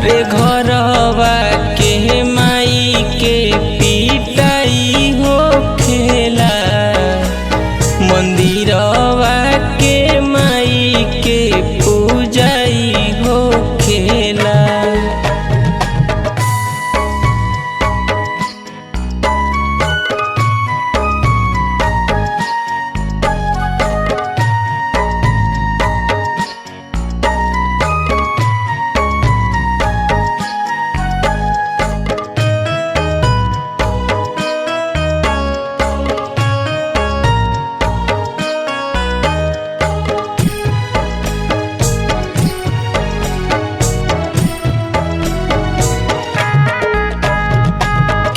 अरे घरवा के माई के पिटाई हो खेला, मंदिरवा के माई के पूजाई हो खेला।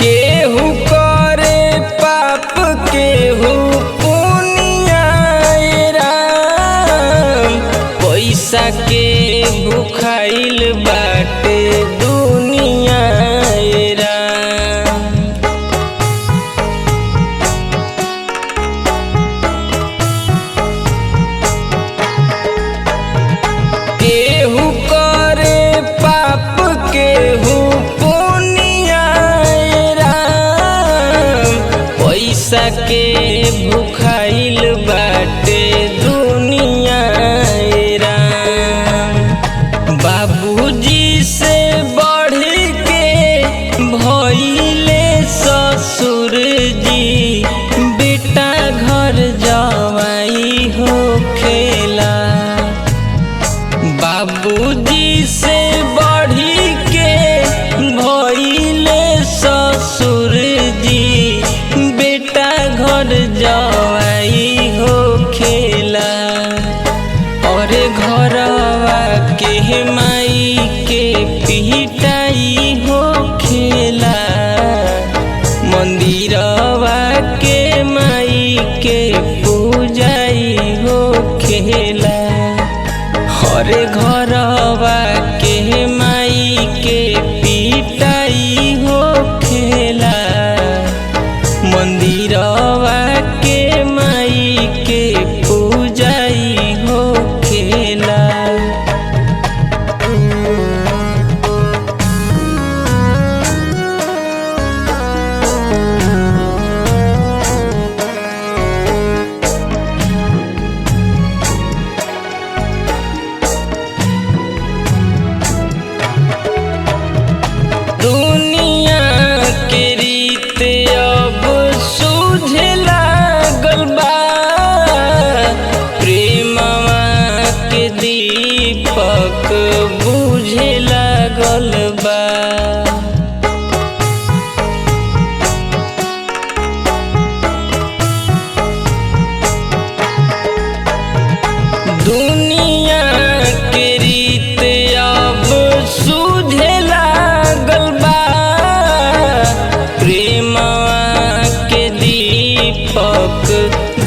केहू करे पाप केहू पुनिया राम, पैसा के भुखाइल बाटे दुनिया राम। केहू करे पाप केहू पैसा के भुखाइल बाटे दुनिया राम। बाबूजी से बढ़ के भइले ससुर जी, बेटा घर जवाई हो खेला। बाबूजी से बढ़ के भइले ससुर जी, बेटा घर जवाई हो खेला। और घरवा के माई के पिटाई हो खेला, मंदिरवा के माई के पूजाई हो खेला। और घरवा के माई के पिटाई हो खेला, मंदिरवा के माई के पूजाई हो खेला। दुनिया के रीत अब सूझे लागल बा, प्रेमवा के दीपक बुझे लागल बा। दुनिया के रीत अब सूझे लागल बा, प्रेमवा के दीपक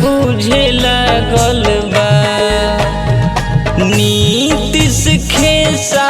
बुझे लागल बा। नीतीश खेसा